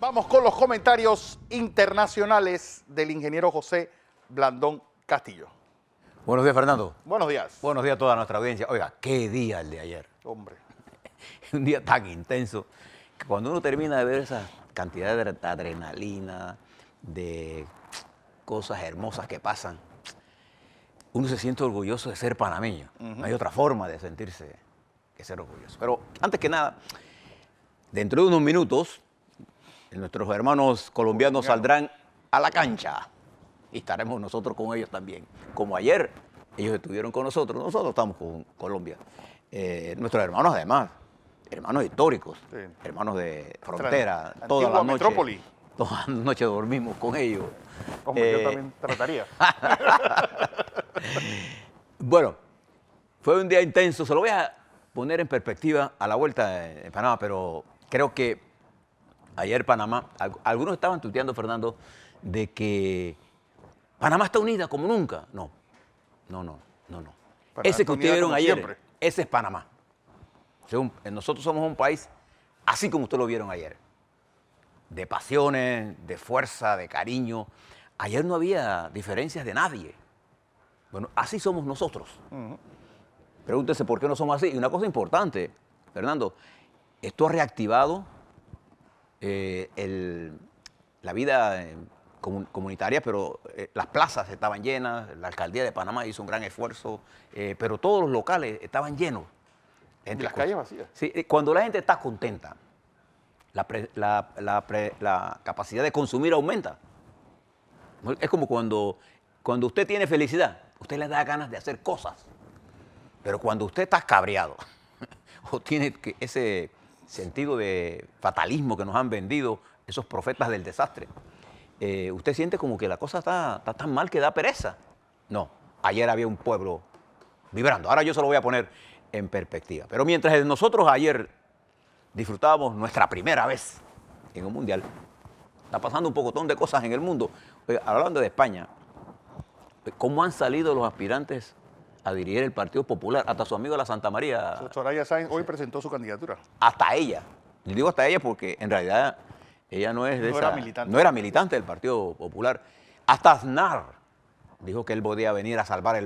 Vamos con los comentarios internacionales del ingeniero José Blandón Castillo. Buenos días, Fernando. Buenos días. Buenos días a toda nuestra audiencia. Oiga, qué día el de ayer. Hombre. Un día tan intenso que cuando uno termina de ver esa cantidad de adrenalina, de cosas hermosas que pasan, uno se siente orgulloso de ser panameño. No hay otra forma de sentirse que ser orgulloso. Pero antes que nada, dentro de unos minutos, nuestros hermanos colombianos saldrán a la cancha y estaremos nosotros con ellos también. Como ayer ellos estuvieron con nosotros estamos con Colombia. Nuestros hermanos además, hermanos históricos, sí, hermanos de frontera, toda la noche. Metrópoli. Toda la noche dormimos con ellos. Hombre, yo también trataría. Bueno, fue un día intenso. Se lo voy a poner en perspectiva a la vuelta en Panamá, pero creo que ayer Panamá, algunos estaban tuiteando, Fernando, de que Panamá está unida como nunca. No. Ese que ustedes vieron ayer, siempre. Ese es Panamá. Nosotros somos un país así como ustedes lo vieron ayer. De pasiones, de fuerza, de cariño. Ayer no había diferencias de nadie. Bueno, así somos nosotros. Pregúntese por qué no somos así. Y una cosa importante, Fernando, esto ha reactivado la vida comunitaria, pero las plazas estaban llenas, la alcaldía de Panamá hizo un gran esfuerzo, pero todos los locales estaban llenos. ¿Y las calles vacías? Sí, cuando la gente está contenta, la capacidad de consumir aumenta. Es como cuando usted tiene felicidad, usted le da ganas de hacer cosas. Pero cuando usted está cabreado o tiene ese sentido de fatalismo que nos han vendido esos profetas del desastre, usted siente como que la cosa está tan mal que da pereza. No, ayer había un pueblo vibrando. Ahora yo se lo voy a poner en perspectiva. Pero mientras nosotros ayer disfrutábamos nuestra primera vez en un mundial, está pasando un pocotón de cosas en el mundo. Hablando de España, ¿cómo han salido los aspirantes a dirigir el Partido Popular? Hasta su amigo la Santa María. Soraya Sáenz hoy presentó su candidatura. Hasta ella. Le digo hasta ella porque en realidad ella no es de no era militante del Partido Popular. Hasta Aznar dijo que él podía venir a salvar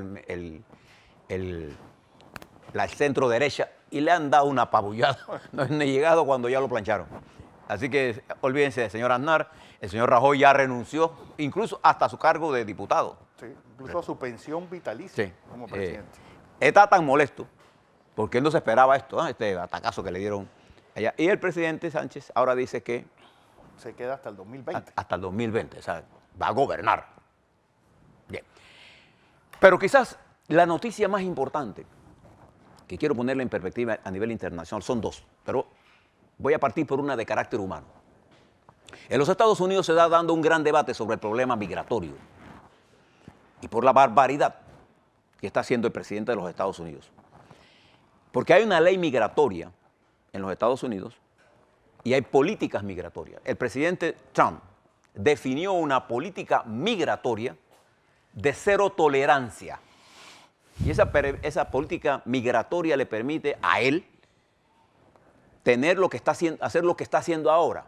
la centro derecha y le han dado una apabullada. No es ni llegado cuando ya lo plancharon. Así que olvídense del señor Aznar. El señor Rajoy ya renunció, incluso hasta su cargo de diputado. Sí, incluso a su pensión vitalicia como presidente. Está tan molesto porque él no se esperaba esto, este atacazo que le dieron allá. Y el presidente Sánchez ahora dice que se queda hasta el 2020. Hasta el 2020, o sea, va a gobernar. Bien. Pero quizás la noticia más importante que quiero ponerle en perspectiva a nivel internacional son dos, pero voy a partir por una de carácter humano. En los Estados Unidos se está dando un gran debate sobre el problema migratorio y por la barbaridad que está haciendo el presidente de los Estados Unidos. Porque hay una ley migratoria en los Estados Unidos y hay políticas migratorias. El presidente Trump definió una política migratoria de cero tolerancia. Y esa política migratoria le permite a él tener lo que está haciendo, hacer lo que está haciendo ahora.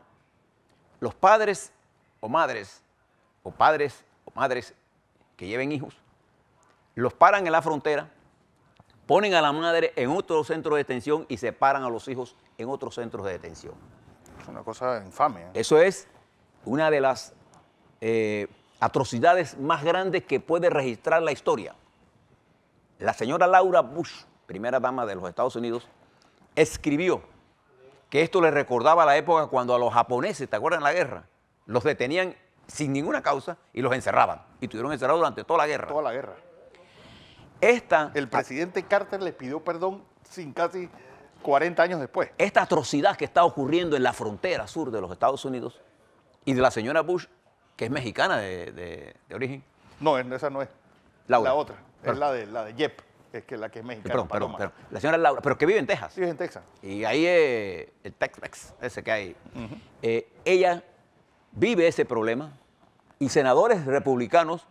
Los padres o madres que lleven hijos, los paran en la frontera, ponen a la madre en otro centro de detención y separan a los hijos en otros centros de detención. Es una cosa infame. Eso es una de las atrocidades más grandes que puede registrar la historia. La señora Laura Bush, primera dama de los Estados Unidos, escribió que esto le recordaba la época cuando a los japoneses, ¿te acuerdas de la guerra? Los detenían sin ninguna causa y los encerraban. Y estuvieron encerrados durante toda la guerra. Toda la guerra. El presidente Carter les pidió perdón sin casi 40 años después. Esta atrocidad que está ocurriendo en la frontera sur de los Estados Unidos y de la señora Bush, que es mexicana de origen. No, esa no es. Laura. La otra, es la de Yep, que es la que es mexicana. Perdón. La señora Laura, pero que vive en Texas. Sí, vive en Texas. Y ahí el Tex-Mex, ese que hay. Ella vive ese problema y senadores republicanos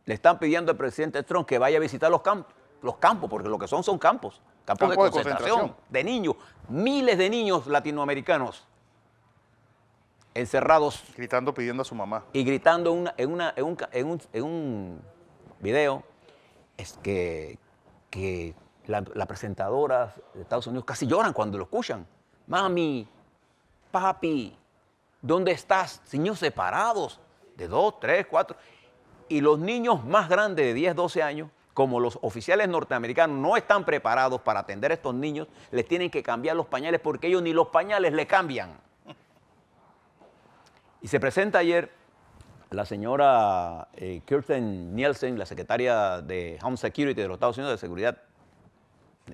le están pidiendo al presidente Trump que vaya a visitar los campos, porque lo que son campos de concentración de niños, miles de niños latinoamericanos encerrados. Gritando, pidiendo a su mamá. Y gritando en un video es que la presentadora de Estados Unidos casi lloran cuando lo escuchan. Mami, papi, ¿dónde estás? Niños separados de 2, 3, 4. Y los niños más grandes de 10, 12 años, como los oficiales norteamericanos no están preparados para atender a estos niños, les tienen que cambiar los pañales porque ellos ni los pañales le cambian. Y se presenta ayer la señora Kirstjen Nielsen, la secretaria de Home Security de los Estados Unidos, de Seguridad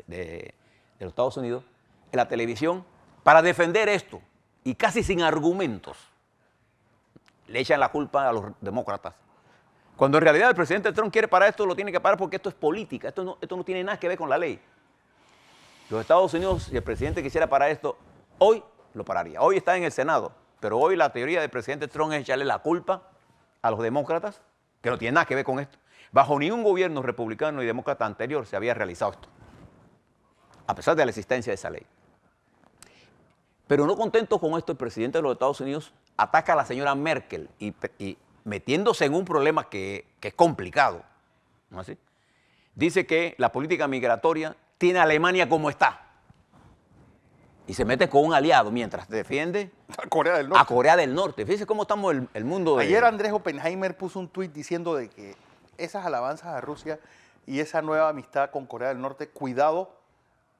de los Estados Unidos, en la televisión para defender esto y casi sin argumentos le echan la culpa a los demócratas. Cuando en realidad el presidente Trump quiere parar esto, lo tiene que parar porque esto es política, esto no tiene nada que ver con la ley. Los Estados Unidos, si el presidente quisiera parar esto, hoy lo pararía. Hoy está en el Senado, pero hoy la teoría del presidente Trump es echarle la culpa a los demócratas, que no tiene nada que ver con esto. Bajo ningún gobierno republicano y demócrata anterior se había realizado esto, a pesar de la existencia de esa ley. Pero no contento con esto, el presidente de los Estados Unidos ataca a la señora Merkel y metiéndose en un problema que es complicado, ¿no es así? Dice que la política migratoria tiene a Alemania como está y se mete con un aliado mientras defiende A Corea del Norte. a Corea del Norte. Fíjense cómo estamos el mundo de... Ayer Andrés Oppenheimer puso un tuit diciendo de que esas alabanzas a Rusia y esa nueva amistad con Corea del Norte, cuidado,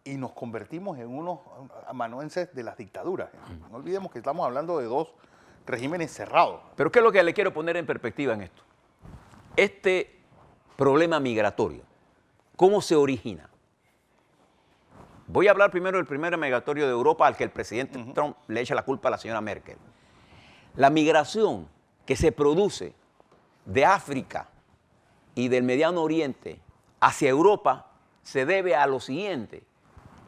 y nos convertimos en unos amanuenses de las dictaduras. No olvidemos que estamos hablando de dos regímenes cerrados. Pero ¿qué es lo que le quiero poner en perspectiva en esto? Este problema migratorio, ¿cómo se origina? Voy a hablar primero del primer migratorio de Europa al que el presidente Trump le echa la culpa a la señora Merkel. La migración que se produce de África y del Mediano Oriente hacia Europa se debe a lo siguiente.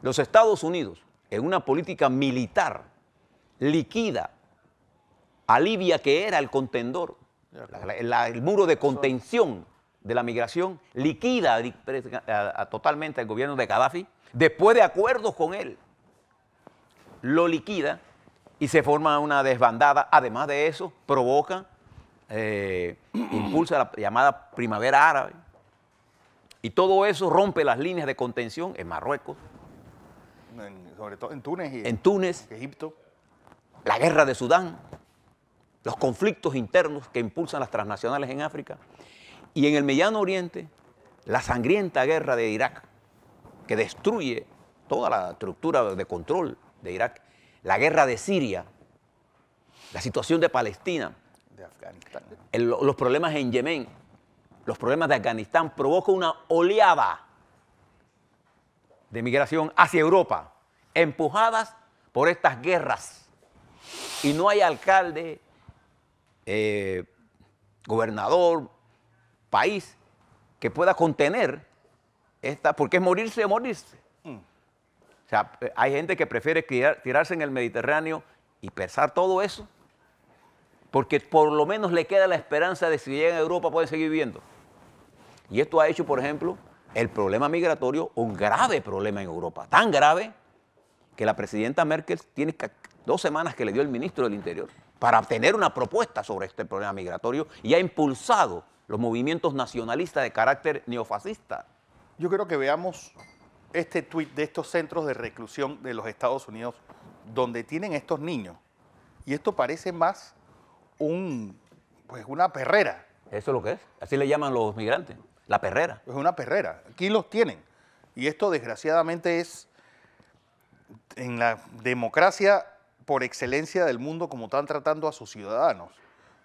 Los Estados Unidos, en una política militar, liquida a Libia, que era el contendor, el muro de contención de la migración, liquida totalmente al gobierno de Gaddafi, después de acuerdos con él. Lo liquida y se forma una desbandada. Además de eso, provoca, impulsa la llamada primavera árabe. Y todo eso rompe las líneas de contención en Marruecos, Sobre todo en Túnez y en Túnez, Egipto. la guerra de Sudán, los conflictos internos que impulsan las transnacionales en África, y en el Mediano Oriente, la sangrienta guerra de Irak, que destruye toda la estructura de control de Irak, la guerra de Siria, la situación de Palestina, De Afganistán. los problemas en Yemen, los problemas de Afganistán, provoca una oleada de migración hacia Europa, empujadas por estas guerras. Y no hay alcalde, gobernador, país que pueda contener esta, porque es morirse o morirse. O sea, hay gente que prefiere tirarse en el Mediterráneo y pesar todo eso, porque por lo menos le queda la esperanza de si llegan a Europa pueden seguir viviendo. Y esto ha hecho, por ejemplo, el problema migratorio un grave problema en Europa, tan grave que la presidenta Merkel tiene 2 semanas que le dio el ministro del Interior para tener una propuesta sobre este problema migratorio y ha impulsado los movimientos nacionalistas de carácter neofascista. Yo quiero que veamos este tuit de estos centros de reclusión de los Estados Unidos donde tienen estos niños. Y esto parece más una perrera. Eso es lo que es. Así le llaman los migrantes, la perrera. Es una perrera. Aquí los tienen. Y esto desgraciadamente es en la democracia por excelencia del mundo como están tratando a sus ciudadanos.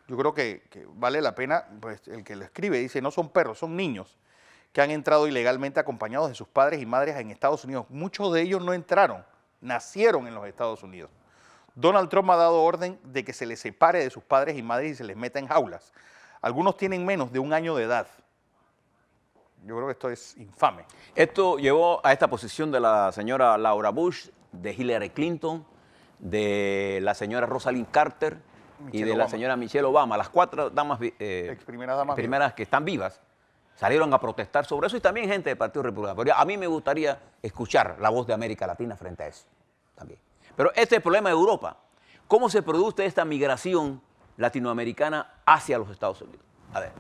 Yo creo que vale la pena, pues el que lo escribe dice, no son perros, son niños que han entrado ilegalmente acompañados de sus padres y madres en Estados Unidos. Muchos de ellos no entraron, nacieron en los Estados Unidos. Donald Trump ha dado orden de que se les separe de sus padres y madres y se les meta en jaulas. Algunos tienen menos de 1 año de edad. Yo creo que esto es infame. Esto llevó a esta posición de la señora Laura Bush, de Hillary Clinton, de la señora Rosalind Carter y de la señora Michelle Obama. Las 4 damas, primeras que están vivas salieron a protestar sobre eso y también gente del Partido Republicano. Pero a mí me gustaría escuchar la voz de América Latina frente a eso también. Pero este es el problema de Europa. ¿Cómo se produce esta migración latinoamericana hacia los Estados Unidos? A ver,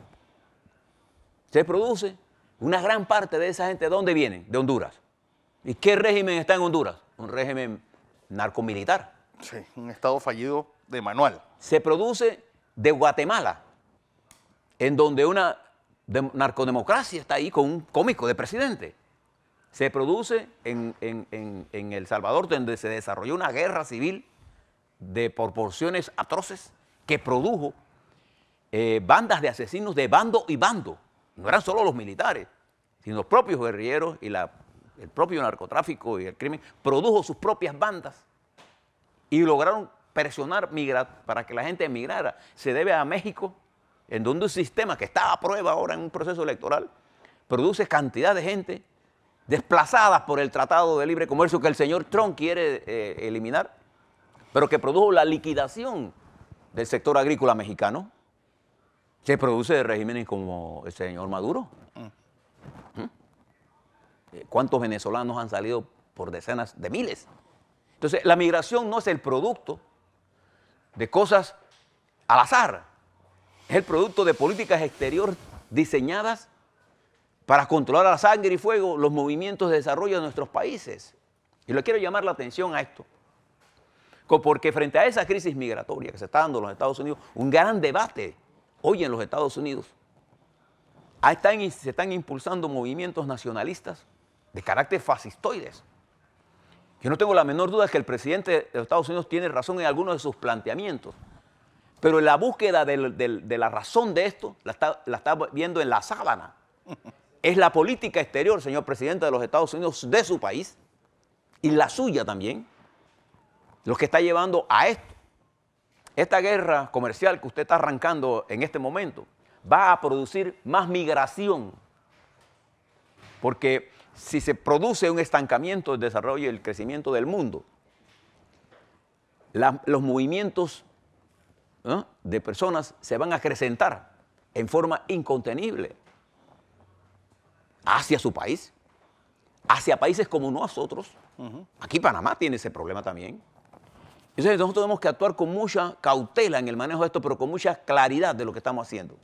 se produce una gran parte de esa gente, ¿de dónde vienen? De Honduras. ¿Y qué régimen está en Honduras? Un régimen narcomilitar. Sí, un estado fallido de manual. Se produce de Guatemala, en donde una narcodemocracia está ahí con un cómico de presidente. Se produce en El Salvador, donde se desarrolló una guerra civil de proporciones atroces que produjo bandas de asesinos de bando y bando. No eran solo los militares, sino los propios guerrilleros y el propio narcotráfico y el crimen. Produjo sus propias bandas y lograron presionar para que la gente emigrara. Se debe a México, en donde un sistema que está a prueba ahora en un proceso electoral produce cantidad de gente desplazadas por el Tratado de Libre Comercio que el señor Trump quiere eliminar, pero que produjo la liquidación del sector agrícola mexicano. Se produce de regímenes como el señor Maduro. ¿Cuántos venezolanos han salido por decenas de miles? Entonces, la migración no es el producto de cosas al azar. Es el producto de políticas exteriores diseñadas para controlar a sangre y fuego los movimientos de desarrollo de nuestros países. Y le quiero llamar la atención a esto, porque frente a esa crisis migratoria que se está dando en los Estados Unidos, un gran debate hoy en los Estados Unidos, se están impulsando movimientos nacionalistas de carácter fascistoides. Yo no tengo la menor duda de que el presidente de los Estados Unidos tiene razón en algunos de sus planteamientos, pero en la búsqueda de la razón de esto, la está viendo en la sábana. Es la política exterior, señor presidente de los Estados Unidos, de su país, y la suya también, lo que está llevando a esto. Esta guerra comercial que usted está arrancando en este momento va a producir más migración, porque si se produce un estancamiento del desarrollo y el crecimiento del mundo, los movimientos de personas se van a acrecentar en forma incontenible hacia su país, hacia países como nosotros. Aquí Panamá tiene ese problema también. Entonces nosotros tenemos que actuar con mucha cautela en el manejo de esto, pero con mucha claridad de lo que estamos haciendo.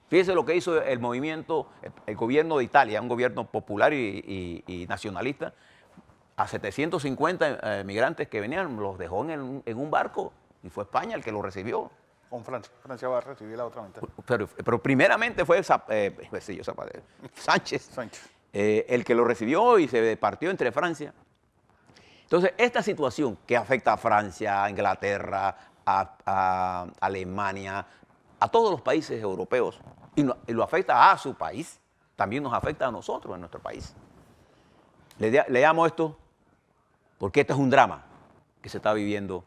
Fíjese lo que hizo el movimiento, el gobierno de Italia, un gobierno popular y nacionalista. A 750 migrantes que venían, los dejó en un barco y fue España el que lo recibió. Con Francia. Francia va a recibir la otra mitad. Pero primeramente fue Sánchez, el que lo recibió y se partió entre Francia. Entonces, esta situación que afecta a Francia, a Inglaterra, a Alemania, a todos los países europeos, y lo afecta a su país, también nos afecta a nosotros en nuestro país. Le llamo esto porque este es un drama que se está viviendo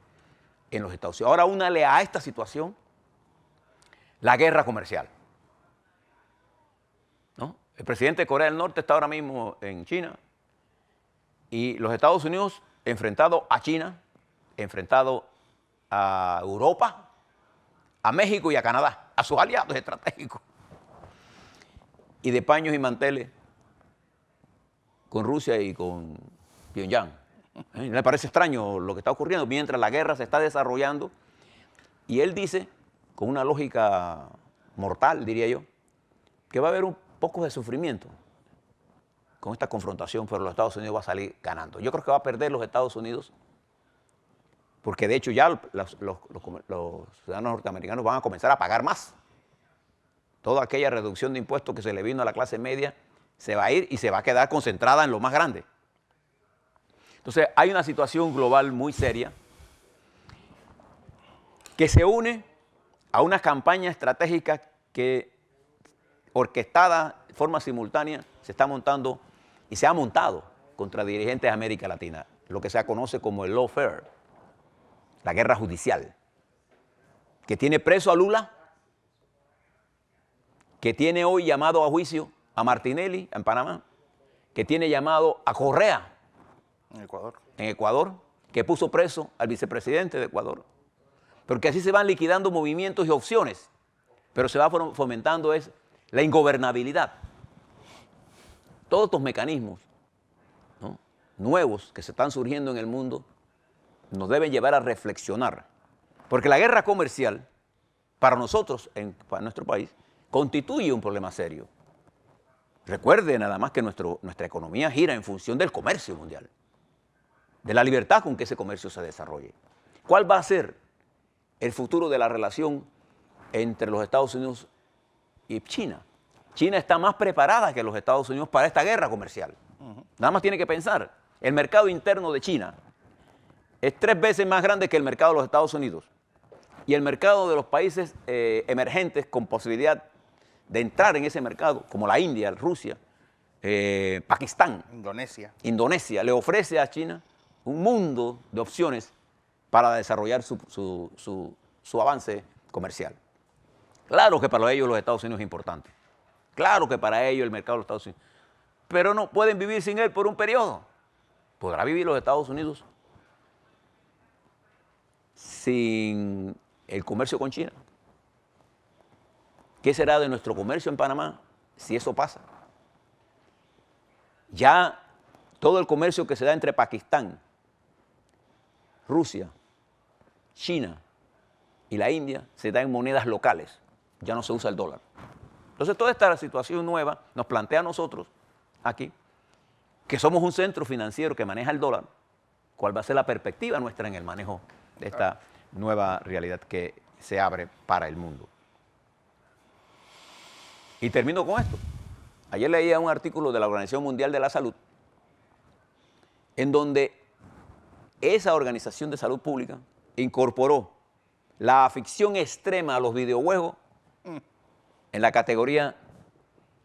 en los Estados Unidos. Ahora únale a esta situación la guerra comercial, ¿no? El presidente de Corea del Norte está ahora mismo en China y los Estados Unidos enfrentado a China, enfrentado a Europa, a México y a Canadá, a sus aliados estratégicos. Y de paños y manteles con Rusia y con Pyongyang. Me parece extraño lo que está ocurriendo mientras la guerra se está desarrollando. Y él dice, con una lógica mortal, diría yo, que va a haber un poco de sufrimiento con esta confrontación, pero los Estados Unidos va a salir ganando. Yo creo que va a perder los Estados Unidos, porque de hecho ya los ciudadanos norteamericanos van a comenzar a pagar más. Toda aquella reducción de impuestos que se le vino a la clase media se va a ir y se va a quedar concentrada en lo más grande. Entonces hay una situación global muy seria que se une a una campaña estratégica que, orquestada de forma simultánea, se está montando y se ha montado contra dirigentes de América Latina, lo que se conoce como el lawfare, la guerra judicial, que tiene preso a Lula, que tiene hoy llamado a juicio a Martinelli en Panamá, que tiene llamado a Correa en Ecuador, que puso preso al vicepresidente de Ecuador. Porque así se van liquidando movimientos y opciones, pero se va fomentando es la ingobernabilidad. Todos estos mecanismos, ¿no?, nuevos que se están surgiendo en el mundo nos deben llevar a reflexionar Porque la guerra comercial, para nosotros, para nuestro país, constituye un problema serio. Recuerde nada más que nuestra economía gira en función del comercio mundial, de la libertad con que ese comercio se desarrolle. ¿Cuál va a ser el futuro de la relación entre los Estados Unidos y China? China está más preparada que los Estados Unidos para esta guerra comercial. Nada más tiene que pensar, el mercado interno de China es 3 veces más grande que el mercado de los Estados Unidos. Y el mercado de los países emergentes con posibilidad de entrar en ese mercado, como la India, Rusia, Pakistán, Indonesia, le ofrece a China un mundo de opciones para desarrollar su avance comercial. Claro que para ellos los Estados Unidos es importante. Claro que para ellos el mercado de los Estados Unidos. Pero no pueden vivir sin él por un periodo. ¿Podrá vivir los Estados Unidos sin el comercio con China? ¿Qué será de nuestro comercio en Panamá si eso pasa? Ya todo el comercio que se da entre Pakistán, Rusia, China y la India se da en monedas locales. Ya no se usa el dólar. Entonces toda esta situación nueva nos plantea a nosotros aquí que somos un centro financiero que maneja el dólar. ¿Cuál va a ser la perspectiva nuestra en el manejo de esta nueva realidad que se abre para el mundo? Y termino con esto. Ayer leía un artículo de la Organización Mundial de la Salud en donde esa Organización de Salud Pública incorporó la afición extrema a los videojuegos en la categoría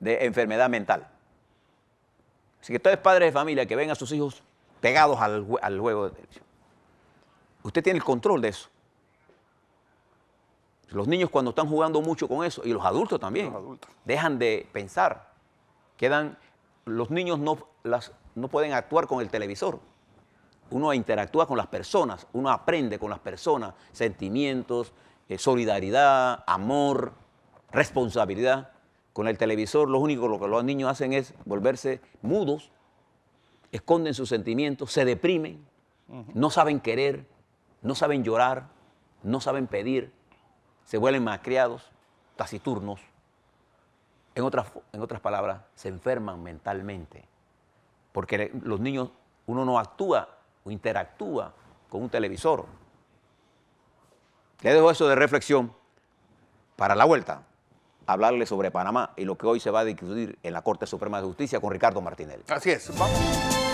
de enfermedad mental. Así que todos padres de familia que ven a sus hijos pegados al juego de televisión, usted tiene el control de eso. Los niños cuando están jugando mucho con eso, y los adultos también, dejan de pensar. Los niños no pueden actuar con el televisor. Uno interactúa con las personas, uno aprende con las personas, sentimientos, solidaridad, amor, responsabilidad. Con el televisor lo único que los niños hacen es volverse mudos, esconden sus sentimientos, se deprimen, no saben querer, no saben llorar, no saben pedir, se vuelven malcriados, taciturnos. En otras palabras, se enferman mentalmente. Porque los niños, uno no actúa o interactúa con un televisor. Le dejo eso de reflexión para la vuelta. Hablarle sobre Panamá y lo que hoy se va a discutir en la Corte Suprema de Justicia con Ricardo Martinelli. Así es. Vamos.